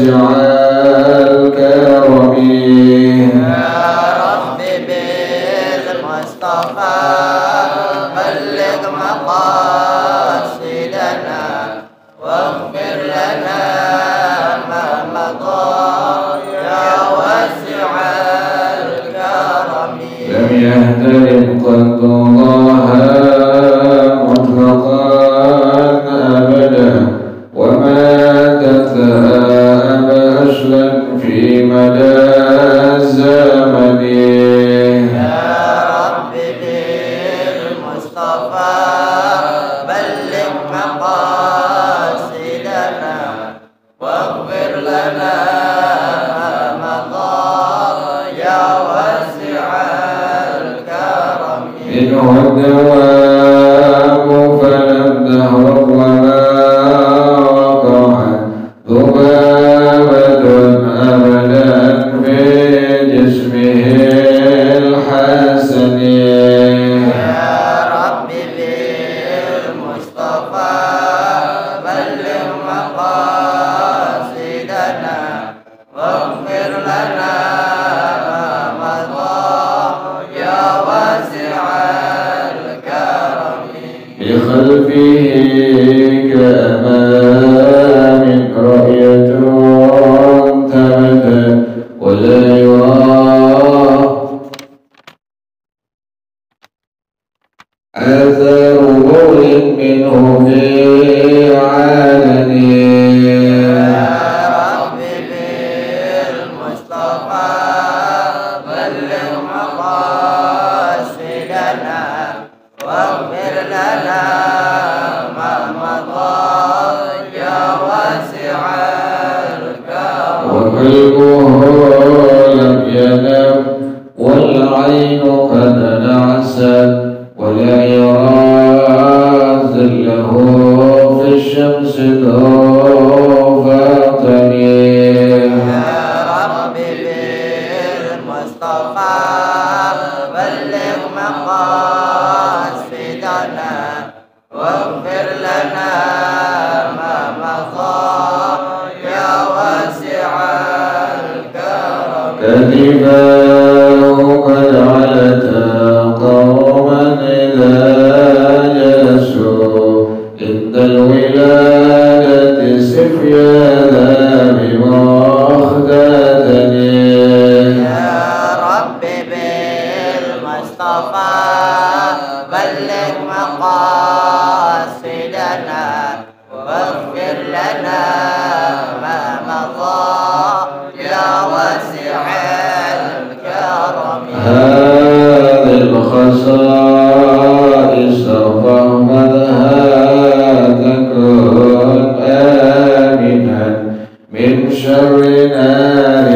واسع الكرم يا رب بالمصطفى بلغ مقاصدنا واغفر لنا ما مضى يا واسع الكرم لم يهتدم قد الله مطلقا أبدا وما تثاءب أصلا في مدى الزمن يا رب بالمصطفى بلغ مقاصدنا واغفر لنا ما مضى يا واسع الكرم إنه الدوام فلا الدهر وما وقع ذبابة أبدا في جسمه الحسن يا رب بالمصطفى بلغ مقاصدنا واغفر لنا ما مضى يا واسع الكرم بخلفه كأمام رأية تبدا ولا يرى أثر بول منه في علن يا رب بالمصطفى بلغ مقاصدنا واغفر لنا ما مضى يا واسع الكرم وقلبه لم ينم والعين قد نعست ولا يرى ظله في الشمس ذو فاطم يا رب بالمصطفى بلغ مقاصدنا واغفر لنا ما مضى يا واسع الكرم كتفاه قد علتا قوما إذا جلسوا عند الولادة سفيانا بمخدتني يا رب بالمصطفى بلغ مقاصدنا واغفر لنا ما مضى يا واسع الكرم هذه الخصائص فاحفظها تكن آمنا من شر نار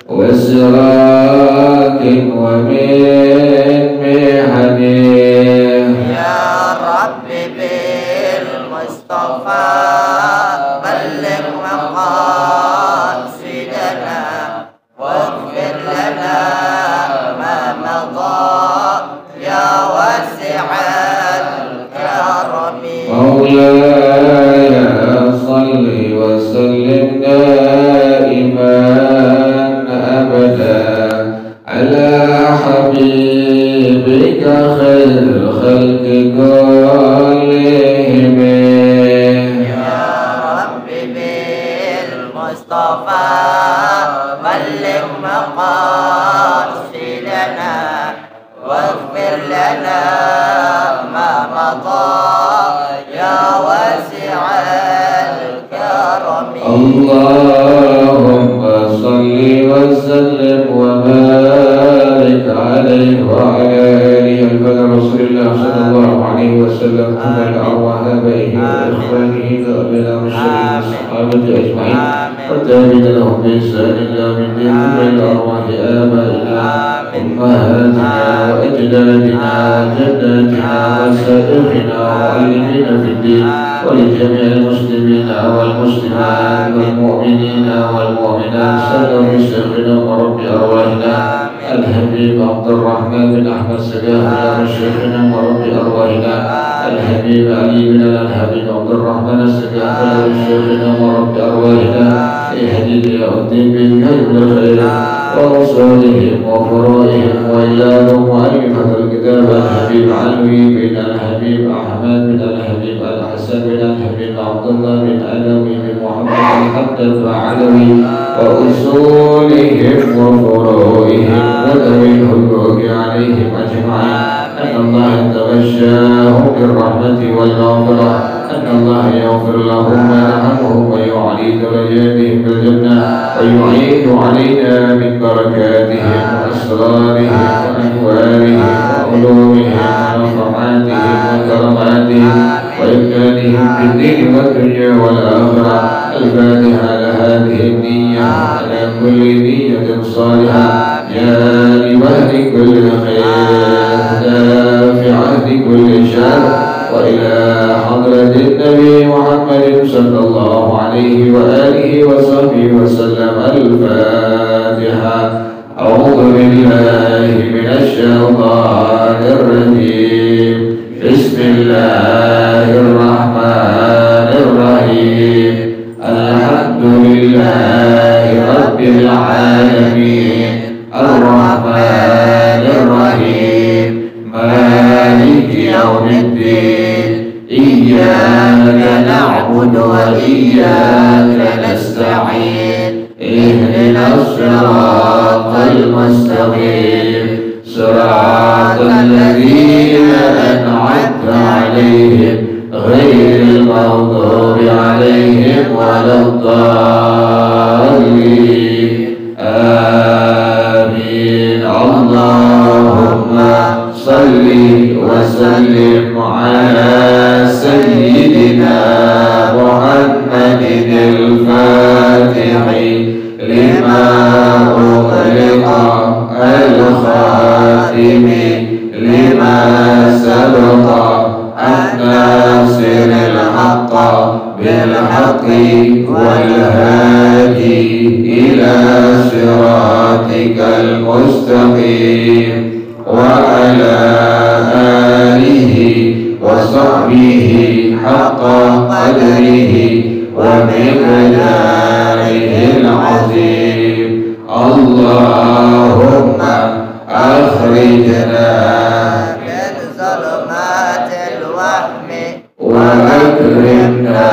وسراك ومن محن يا رب بالمصطفى بلغ مقاصدنا واغفر لنا ما مضى يا واسع الكرم مولاي صل وسلم دائما أبدا على حبيبك خير الخلق كلهم يا رب بالمصطفى بلغ مقاصدنا واغفر لنا ما مضى يا واسع الكرم اللهم صل وسلم وبارك عليه وعلى آله الفضل رسول الله صلى الله عليه وسلم كل الأرواح آبائه وإخوانه ذوي المرسلين والصحابة أجمعين والتابعين لهم بإحسان إلى يوم الدين كل الأرواح آبائنا أمهاتنا وأجدادنا وجداتنا وسائرنا ومعلمين في الدين ولجميع المسلمين والمسلمات والمؤمنين والمؤمنات سلم بشيخنا ورب أرواحنا الحبيب عبد الرحمن بن أحمد سجاه إلى شيخنا ورب أرواحنا الحبيب علي بن الحبيب عبد الرحمن السجاه إلى شيخنا ورب أرواحنا اهدنا الدين بالخير والخير ورسولهم وفروعهم وإياهم مؤلفة الكتاب الحبيب علوي بن الحبيب أحمد بن الحبيب الحسن بن الحبيب عبد الله بن علوي بن محمد الحدث علوي وأصولهم وفروعهم وذوي الحقوق عليهم أجمعين أن الله يتغشاهم بالرحمة والمغفرة أن الله يغفر لهم ويرحمهم ويعلي درجاتهم بالجنة ويعيد علينا من بركاتهم وأسرارهم وأنوارهم وعلومهم ونفحاتهم وكراماتهم وإمكانهم في الدين والدنيا والآخرة. الفاتحة لهذه النية على كل نية صالحة جالبة لكل خير دافعة لكل شر وإلى حضرة النبي محمد صلى الله عليه وآله وصحبه وسلم. الفاتحة. أعوذ بالله من الشيطان الرجيم. بسم الله الرحمن الرحيم. الحمد لله رب العالمين الرحمن الرحيم مالك يوم الدين إياك نعبد وإياك نستعين اهدنا الصراط المستقيم صراط الذين أنعمت عليهم غير المغضوب عليهم ولا الضالين آمين. اللهم صل وسلم على سيدنا محمد الفاتح لما أغلق الخاتم لما سبق الناصر الحق بالحق والهادي إلى صراطك المستقيم وعلى آله وصحبه حق قدره ومقداره العظيم. اللهم أخرجنا من ظلمات الوهم وأكرمنا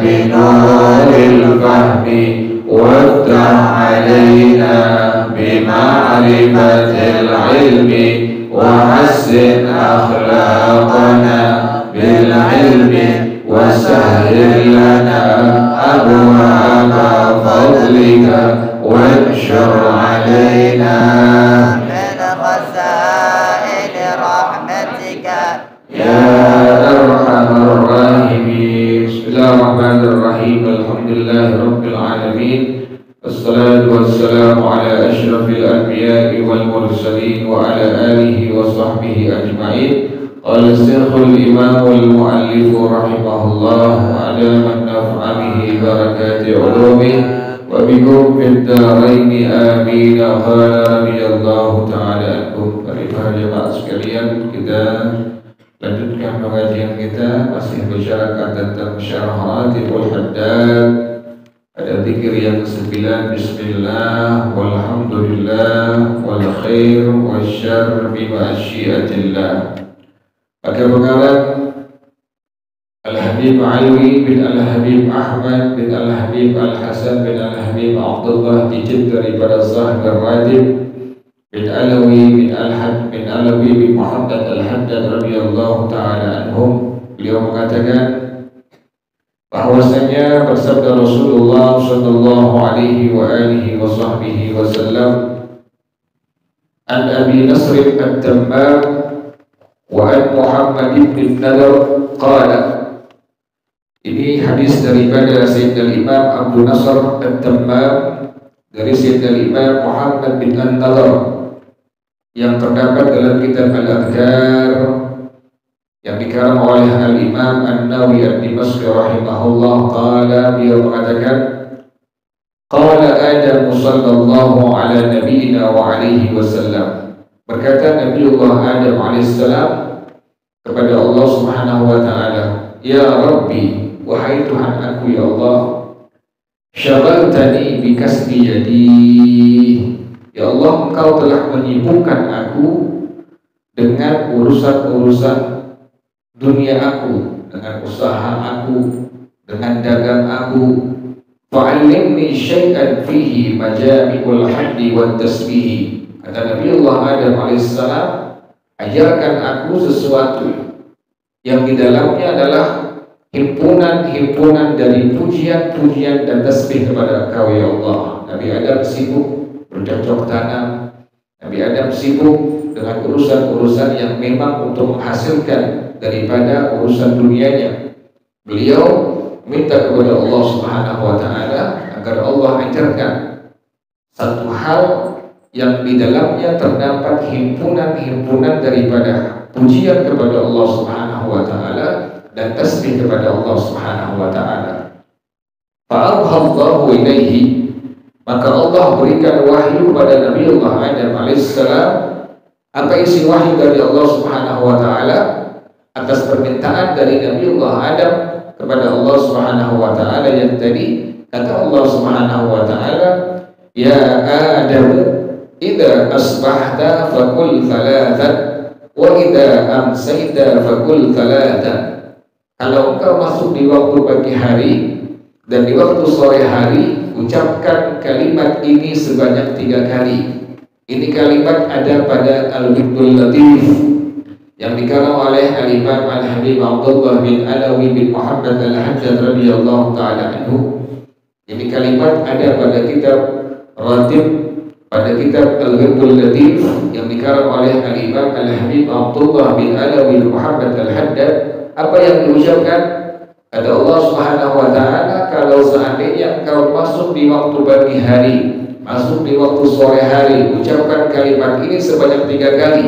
بنور الفهم وافتح علينا بمعرفة العلم وحسن أخلاقنا بالعلم وسهل لنا أبواب فضلك وانشر علينا من خزائن رحمتك يا أرحم الراحمين. بسم الله الرحمن الرحيم. الحمد لله رب العالمين والصلاة والسلام على أشرف الأنبياء والمرسلين وعلى آله وصحبه أجمعين. قال الشيخ الإمام المؤلف رحمه الله وعلم النفع به بركات علومه وبكم في الدارين آمين. قال رضي الله تعالى عنكم. Para jemaah sekalian, kita lanjutkan pengajian kita masih bersyarakat tentang syarahatul haddad. Ada zikir yang ke-9. Bismillah walhamdulillah wal khair wasyarr bi masyiatillah. Pada pengarang Al-Habib Alwi bin Al-Habib Ahmad bin Al-Habib Al-Hasan bin Al-Habib Abdullah dijid daripada Zahid Ar-Radib bin Alawi bin Al-Had bin Alawi bin Muhammad Al-Haddad radhiyallahu ta'ala anhum. Beliau mengatakan bahwasanya bersabda Rasulullah sallallahu alaihi wa alihi wa sahbihi wasallam, an Abi Nasr at-Tammam wa an Muhammad bin Nadar qala. Ini hadis daripada Sayyidina Imam Abu Nasr at-Tammam dari Sayyidina Imam Muhammad bin Nadar yang terdapat dalam kitab Al-Adhkar yang dikarang oleh Al-Imam An-Nawawi Ad-Dimashqi rahimahullah ta'ala. Beliau mengatakan, qala Adam sallallahu ala nabiyina wa alihi wasallam. Berkata Nabiullah Adam alaihissalam kepada Allah subhanahu wa ta'ala, ya Rabbi, wahai Tuhan aku ya Allah, Syabaltani bikasbi yadi. Ya Allah, Engkau telah menyibukkan aku dengan urusan-urusan dunia aku, dengan usaha aku, dengan dagang aku. Fa'allimni syai'an fihi majami'ul hamdi wa tasbih. Kata Nabi Allah Adam alaihissalam, ajarkan aku sesuatu yang di dalamnya adalah himpunan-himpunan dari pujian-pujian dan tasbih kepada Engkau ya Allah. Nabi Adam sibuk bercocok tanam. Nabi Adam sibuk dengan urusan-urusan yang memang untuk menghasilkan daripada urusan dunianya. Beliau minta kepada Allah Subhanahu wa taala agar Allah ajarkan satu hal yang di dalamnya terdapat himpunan-himpunan daripada pujian kepada Allah Subhanahu wa taala dan tasbih kepada Allah Subhanahu wa taala. Fa'alhamdulillah ilaihi, maka Allah berikan wahyu pada Nabi Allah Adam alaihissalam. Apa isi wahyu dari Allah Subhanahu wa taala? Atas permintaan dari Nabi Allah Adam kepada Allah Subhanahu wa taala yang tadi kata Allah Subhanahu wa taala, ya Adam, idza asbahta faqul thalathan wa idza amsayta faqul thalathan. Kalau engkau masuk di waktu pagi hari dan di waktu sore hari, ucapkan kalimat ini sebanyak 3 kali. Ini kalimat ada pada Al-Wirdul Latif yang dikarang oleh Al-Imam Al-Habib Abdullah bin Alawi bin Muhammad Al-Haddad radhiyallahu ta'ala anhu. Ini kalimat ada pada kitab Ratib, pada kitab Al-Wirdul Latif yang dikarang oleh Al-Imam Al-Habib Abdullah bin Alawi bin Muhammad Al-Haddad. Apa yang diucapkan? Kata Allah Subhanahu wa taala, kalau seandainya engkau masuk di waktu pagi hari, masuk di waktu sore hari, ucapkan kalimat ini sebanyak 3 kali.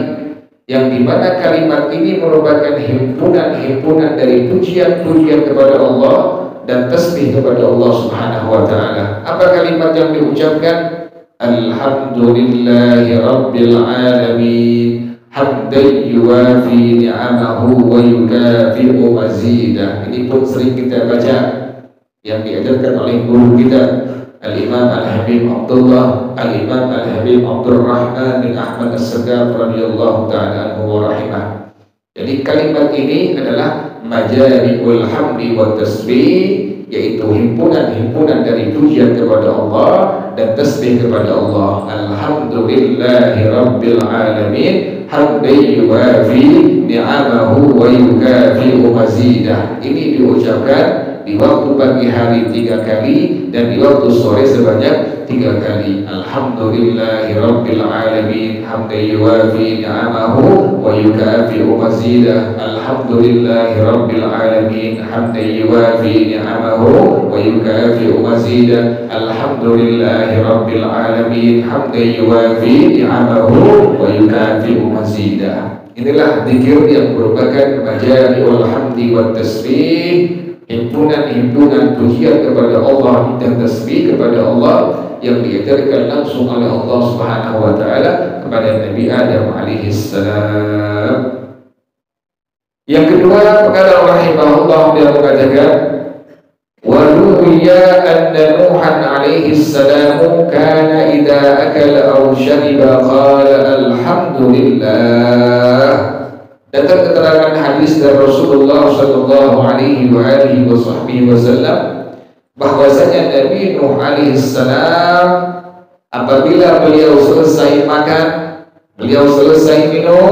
Yang dimana kalimat ini merupakan himpunan-himpunan dari pujian-pujian kepada Allah dan tasbih kepada Allah Subhanahu wa taala. Apa kalimat yang diucapkan? Alhamdulillahi rabbil alamin, hamdan yuwafi ni'amahu wa yukafi'u mazidah. Ini pun sering kita baca, yang diajarkan oleh guru kita Al-Imam Al-Habib Abdullah Al-Imam Al-Habib Abdul Rahman bin Ahmad As-Sagaf radhiyallahu ta'ala anhu wa rahimah. Jadi kalimat ini adalah majami'ul hamdi wa tasbih, yaitu himpunan-himpunan dari pujian kepada Allah dan tasbih kepada Allah. Alhamdulillahi rabbil alamin, hamdan yuwafi ni'amahu wa yukafi'u mazidah. Ini diucapkan di waktu pagi hari 3 kali dan di waktu sore sebanyak 3 kali. Alhamdulillahi rabbil alamin, hamdan yuwafi ni'amahu wa yukafi'u mazidah. Alhamdulillahi rabbil alamin, hamdan yuwafi ni'amahu wa yukafi'u mazidah. Alhamdulillahi rabbil alamin, hamdan yuwafi ni'amahu wa yukafi'u mazidah. Inilah zikir yang merupakan majami'ul hamdi wa tasbih, himpunan-himpunan pujian kepada Allah dan tasbih kepada Allah yang diajarkan langsung oleh Allah Subhanahu wa taala kepada Nabi Adam alaihi salam. Yang kedua, pengarang rahimahullah dia mengatakan, wa ruwiya anna Nuhan alaihi salam kana idza akala aw shariba qala alhamdulillah. Datang keterangan hadis dari Rasulullah sallallahu alaihi wasallam bahwasanya Nabi Nuh alaihi salam apabila beliau selesai makan, beliau selesai minum,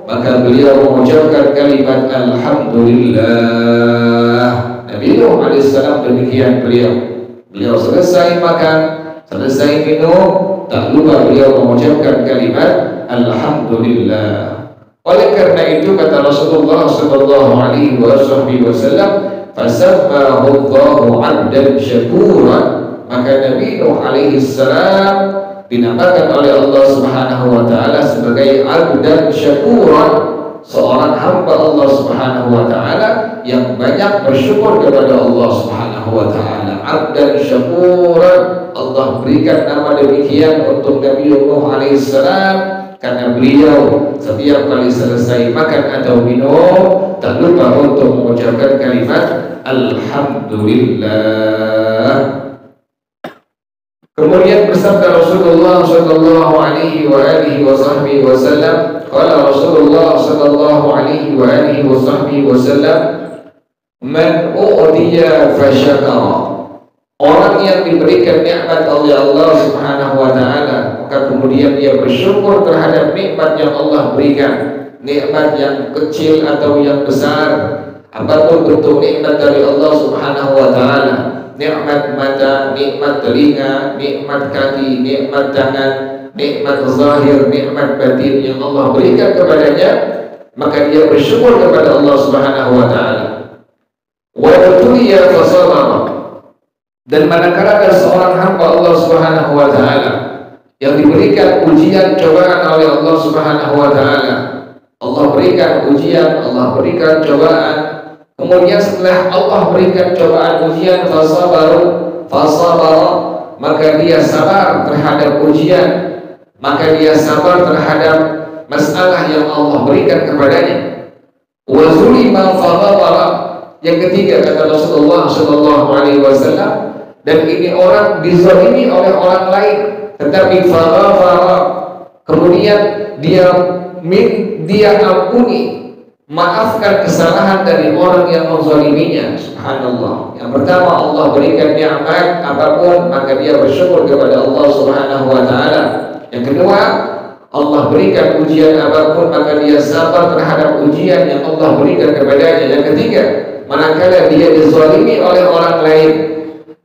maka beliau mengucapkan kalimat alhamdulillah. Nabi Nuh alaihi salam demikian beliau selesai makan, selesai minum, tak lupa beliau mengucapkan kalimat alhamdulillah. Oleh karena itu kata Rasulullah sallallahu alaihi wasallam, fasammahu Allahu 'abdan syakuran, maka Nabi Nuh alaihi salam dinamakan oleh Allah Subhanahu wa taala sebagai 'abdan syakuran, seorang hamba Allah Subhanahu wa taala yang banyak bersyukur kepada Allah Subhanahu wa taala. 'Abdan syakuran, Allah berikan nama demikian untuk Nabi Nuh alaihi salam karena beliau setiap kali selesai makan atau minum tak lupa untuk mengucapkan kalimat alhamdulillah. Kemudian bersabda Rasulullah sallallahu alaihi wa alihi wasallam, qala Rasulullah sallallahu alaihi wa alihi wasallam, man u'tiya fasyakara. Orang yang diberikan nikmat oleh Allah Subhanahu wa taala, maka kemudian dia bersyukur terhadap nikmat yang Allah berikan, nikmat yang kecil atau yang besar, apapun bentuk nikmat dari Allah Subhanahu wa taala, nikmat mata, nikmat telinga, nikmat kaki, nikmat tangan, nikmat zahir, nikmat batin yang Allah berikan kepadanya, maka dia bersyukur kepada Allah Subhanahu wa taala. Wa tuliya fasabara. Dan manakala ada seorang hamba Allah Subhanahu wa taala yang diberikan ujian cobaan oleh Allah Subhanahu wa taala, Allah berikan ujian, Allah berikan cobaan, kemudian setelah Allah berikan cobaan ujian fasabara, maka dia sabar terhadap ujian, maka dia sabar terhadap masalah yang Allah berikan kepadanya. Wa zulima fadabara. Yang ketiga kata Rasulullah sallallahu alaihi wasallam, dan ini orang dizalimi oleh orang lain, tetapi fadabara, kemudian dia ampuni, maafkan kesalahan dari orang yang menzaliminya. Subhanallah. Yang pertama, Allah berikan nikmat apapun, maka dia bersyukur kepada Allah Subhanahu wa taala. Yang kedua, Allah berikan ujian apapun, maka dia sabar terhadap ujian yang Allah berikan kepadanya. Yang ketiga, manakala dia dizalimi oleh orang lain,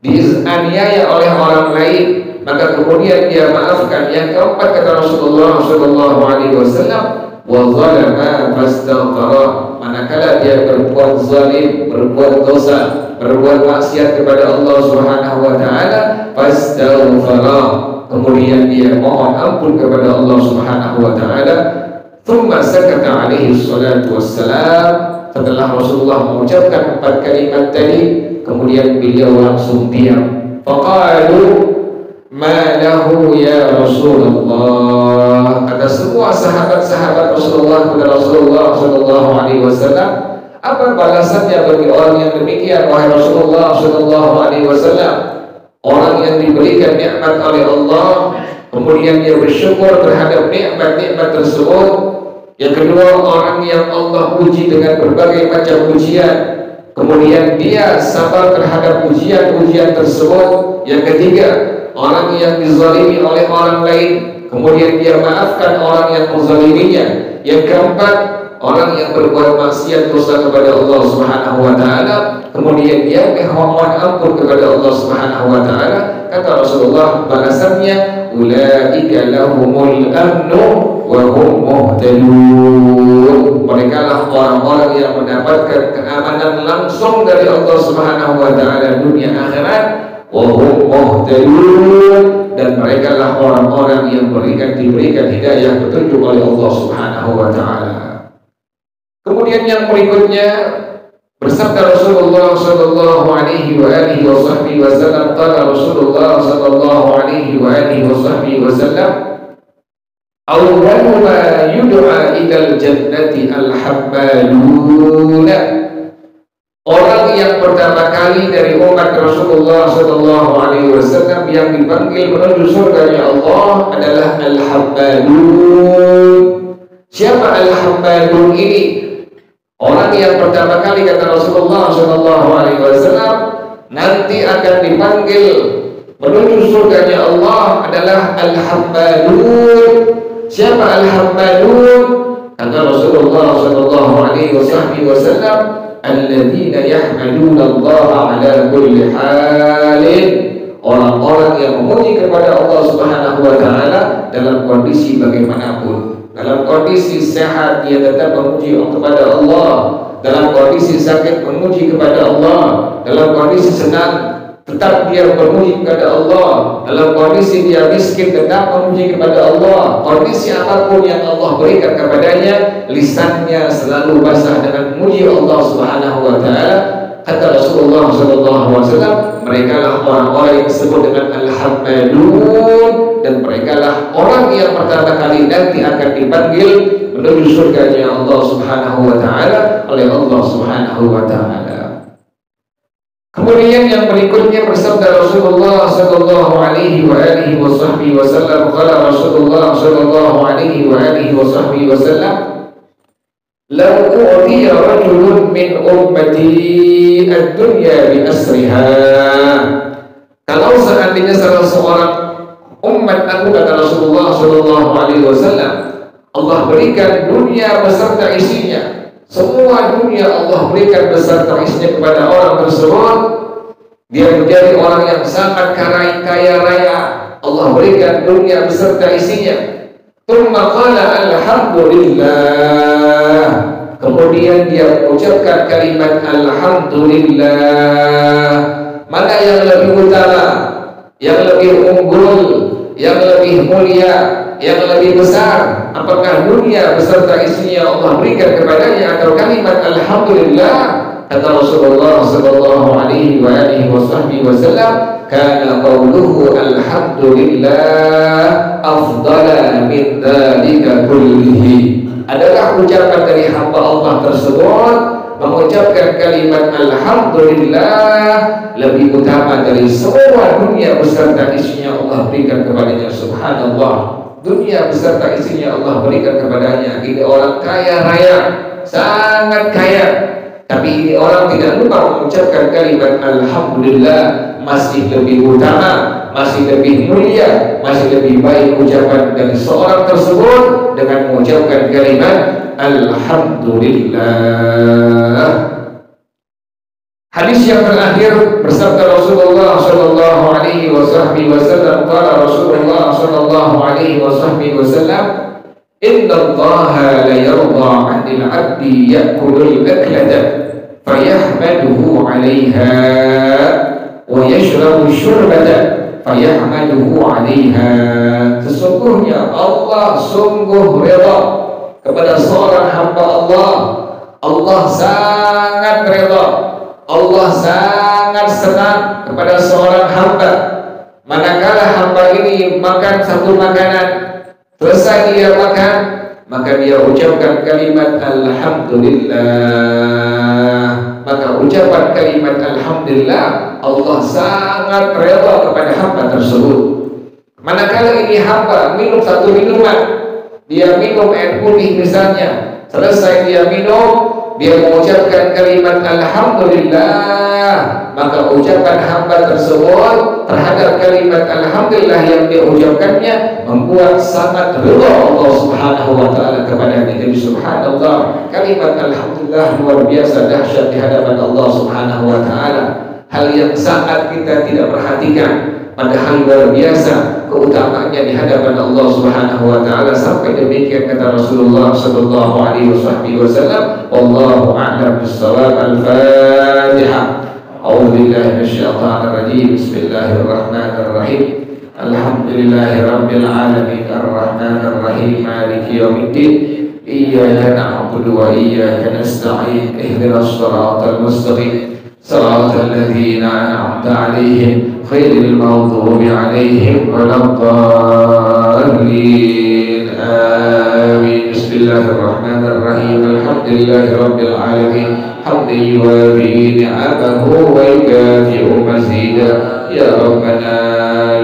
dianiaya oleh orang lain, maka kemudian dia maafkan. Yang keempat kata Rasulullah sallallahu alaihi wasallam, wa zalama fastaghfara. Manakala dia berbuat zalim, berbuat dosa, berbuat maksiat kepada Allah Subhanahu wa taala, fastaghfara, kemudian dia mohon ampun kepada Allah Subhanahu wa taala. Tsumma sakata alaihi salatu wassalam. Setelah Rasulullah mengucapkan 4 kalimat tadi, kemudian beliau langsung diam. Faqalu ma lahu ya Rasulullah. Kata semua sahabat-sahabat Rasulullah kepada Rasulullah sallallahu alaihi wasallam, apa balasannya bagi orang yang demikian wahai Rasulullah sallallahu alaihi wasallam? Orang yang diberikan nikmat oleh Allah, kemudian dia bersyukur terhadap nikmat-nikmat tersebut. Yang kedua, orang yang Allah uji dengan berbagai macam ujian, kemudian dia sabar terhadap ujian-ujian tersebut. Yang ketiga, orang yang dizalimi oleh orang lain, kemudian dia maafkan orang yang menzaliminya. Yang keempat, orang yang berbuat maksiat dosa kepada Allah Subhanahu wa taala, kemudian dia mohon ampun kepada Allah Subhanahu wa taala. Kata Rasulullah, balasannya ulaika lahumul amnu wa hum muhtadun. Mereka lah orang-orang yang mendapatkan keamanan langsung dari Allah Subhanahu wa taala dunia akhirat, wa hum muhtadun, dan mereka lah orang-orang yang diberikan hidayah petunjuk oleh Allah Subhanahu wa taala. Kemudian yang berikutnya bersabda Rasulullah sallallahu alaihi wa alihi wasallam, qala Rasulullah sallallahu alaihi wa alihi wasallam, awwalu ma yud'a ilal jannati al-habbalun. Orang yang pertama kali dari umat Rasulullah sallallahu alaihi wasallam yang dipanggil menuju surganya Allah adalah al-habbalun. Siapa al-habbalun ini? Orang yang pertama kali kata Rasulullah sallallahu alaihi wasallam nanti akan dipanggil menuju surganya Allah adalah al-habbalun. Siapa al-habbalun? Kata Rasulullah sallallahu alaihi wasallam, alladzina yahmaduna Allah ala kulli halin. Orang-orang yang memuji kepada Allah Subhanahu wa taala dalam kondisi bagaimanapun. Dalam kondisi sehat dia tetap memuji kepada Allah, dalam kondisi sakit memuji kepada Allah, dalam kondisi senang tetap dia memuji kepada Allah, dalam kondisi dia miskin tetap memuji kepada Allah. Kondisi apapun yang Allah berikan kepadanya, lisannya selalu basah dengan memuji Allah Subhanahu wa taala. Kata Rasulullah sallallahu alaihi wasallam, mereka lah orang-orang yang disebut dengan al-habbalun, dan mereka lah orang yang pertama kali nanti akan dipanggil menuju surganya Allah Subhanahu wa taala oleh Allah Subhanahu wa taala. Kemudian yang berikutnya bersabda Rasulullah sallallahu alaihi wa alihi wasallam, qala Rasulullah sallallahu alaihi wa alihi wasallam, "Law u'tiya rajulun min ummati ad-dunya bi asriha." Kalau seandainya salah seorang umat aku, kata Rasulullah sallallahu alaihi wasallam, Allah berikan dunia beserta isinya, semua dunia Allah berikan beserta isinya kepada orang tersebut, dia menjadi orang yang sangat kaya raya, Allah berikan dunia beserta isinya. Tsumma qala alhamdulillah, kemudian dia mengucapkan kalimat alhamdulillah. Mana yang lebih utama, yang lebih unggul, yang lebih mulia, yang lebih besar? Apakah dunia beserta isinya Allah berikan kepadanya atau kalimat alhamdulillah? Kata Rasulullah sallallahu alaihi wa alihi wasallam, kana qawluhu alhamdulillah afdala min dzalika kullihi. Adalah ucapan dari hamba Allah tersebut mengucapkan kalimat alhamdulillah lebih utama dari semua dunia beserta isinya Allah berikan kepadanya. Subhanallah, dunia beserta isinya Allah berikan kepadanya. Ini orang kaya raya, sangat kaya, tapi ini orang tidak lupa mengucapkan kalimat alhamdulillah. Masih lebih utama, masih lebih mulia, masih lebih baik ucapan dari seorang tersebut dengan mengucapkan kalimat alhamdulillah. Hadis yang terakhir bersabda Rasulullah sallallahu alaihi wasallam, qala Rasulullah sallallahu alaihi wasallam, innallaha la yarda 'anil 'abdi ya'kulul aklata fayahmaduhu 'alaiha wa yashrabu syurbata fayahmaduhu 'alaiha. Sesungguhnya Allah sungguh reda kepada seorang hamba Allah. Allah sangat reda, Allah sangat senang kepada seorang hamba. Manakala hamba ini makan satu makanan, selesai dia makan, maka dia ucapkan kalimat alhamdulillah. Maka ucapan kalimat alhamdulillah, Allah sangat reda kepada hamba tersebut. Manakala ini hamba minum satu minuman, dia minum air putih misalnya, selesai dia minum, dia mengucapkan kalimat alhamdulillah, maka ucapan hamba tersebut terhadap kalimat alhamdulillah yang dia ucapkannya membuat sangat ridha Allah subhanahu wa ta'ala kepadanya. Jadi subhanallah, kalimat alhamdulillah luar biasa dahsyat di hadapan Allah subhanahu wa ta'ala. Hal yang sangat kita tidak perhatikan, padahal luar biasa keutamaannya di hadapan Allah subhanahu wa ta'ala. Sampai demikian kata Rasulullah sallallahu alaihi wasallam, wallahu a'lam bis-shawab. Al-Fatihah. A'udzu billahi minasyaitonir rajim. Bismillahirrahmanirrahim. Alhamdulillahirabbil alamin, arrahmanir rahim, maliki yaumiddin. Iyyaka na'budu wa iyyaka nasta'in. Ihdinas shiratal mustaqim, صراط الذين أنعمت عليهم غير المغضوب عليهم ولا الضالين آمين. بسم الله الرحمن الرحيم. الحمد لله رب العالمين حمدا يوافي نعمه ويكافئ مزيدا. يا ربنا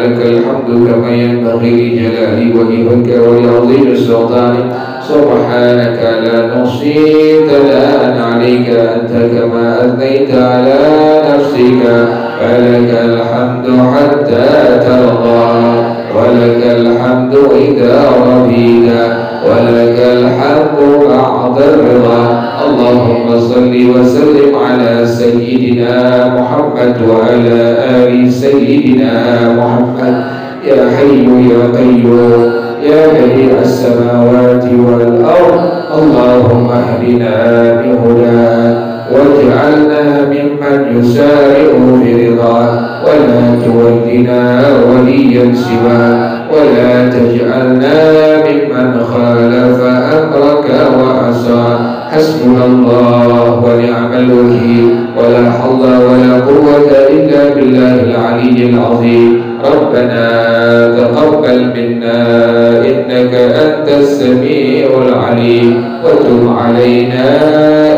لك الحمد كما ينبغي لجلال وجهك ولعظيم سلطانك. سبحانك لا نحصي ثناء عليك أنت كما أثنيت على نفسك. فلك الحمد حتى ترضى ولك الحمد إذا رضيت ولك الحمد بعد الرضا. اللهم صل وسلم على سيدنا محمد وعلى آل سيدنا محمد. يا حي يا قيوم يا بديع السماوات والأرض، اللهم اهدنا بهداك واجعلنا ممن يسارع برضاك، ولا تولنا وليا سواك، ولا تجعلنا ممن خالف أمرك وعصاك. حسبنا الله ونعم الوكيل، ولا حول ولا قوة إلا بالله العلي العظيم. ربنا تقبل منا إنك أنت السميع العليم، وتب علينا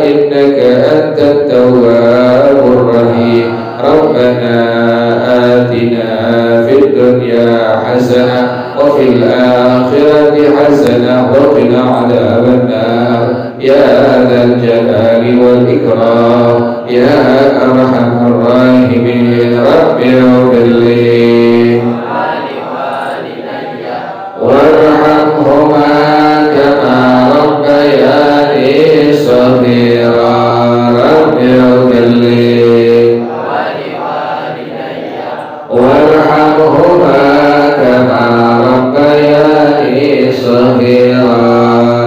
إنك أنت التواب الرحيم. ربنا آتنا في الدنيا حسنة وفي الآخرة حسنة وقنا عذاب النار يا ذا الجلال والإكرام يا أرحم الراحمين رب اغفر لي وارحمهما كما ربياني صغيرا رب اغفر لي وارحمهما كما ربياني صغيرا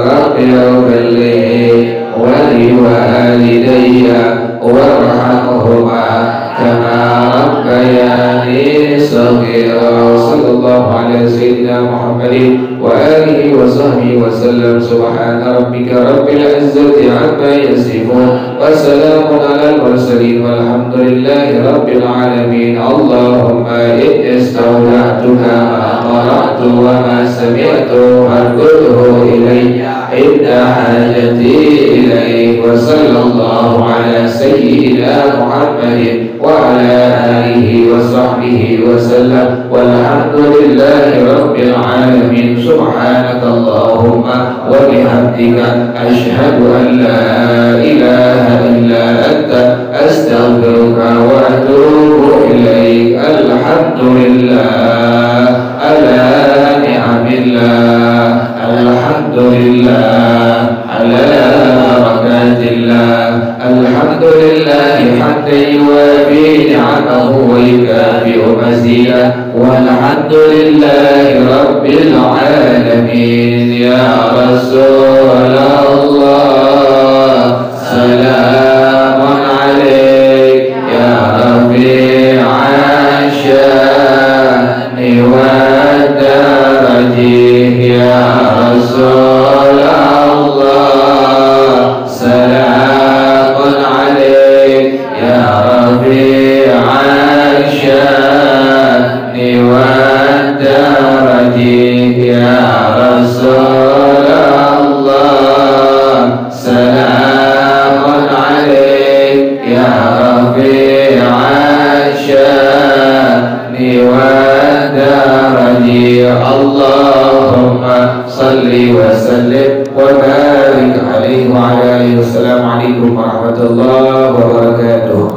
رب اغفر لي ولوالدي وارحمهما كما ربياني صغيرا صلى الله على سيدنا محمد وآله وصحبه وسلم سبحان ربك رب العزة عما يصفون وسلام على المرسلين والحمد لله رب العالمين اللهم إني استودعتك ما قرأت وما سمعت فارده إلي عند حاجتي إليه وصلى الله على سيدنا محمد وعلى آله وصحبه وسلم والحمد لله رب العالمين سبحانك اللهم وبحمدك أشهد أن لا إله إلا أنت أستغفرك وأتوب إليك الحمد لله على نعم الله الحمد لله على بركات الله الحمد لله حتى يوافي نعمه ويكافئ مزيده والحمد لله رب العالمين يا رسول الله سلام عليك يا رفيع الشان والدرج يا رسول الله سلام عليك يا رفيع الشان والدرج يا رسول الله سلام عليك يا رفيع الشان والدرج اللهم صل وسلم وبارك عليه وعلى آله. والسلام عليكم ورحمة الله وبركاته.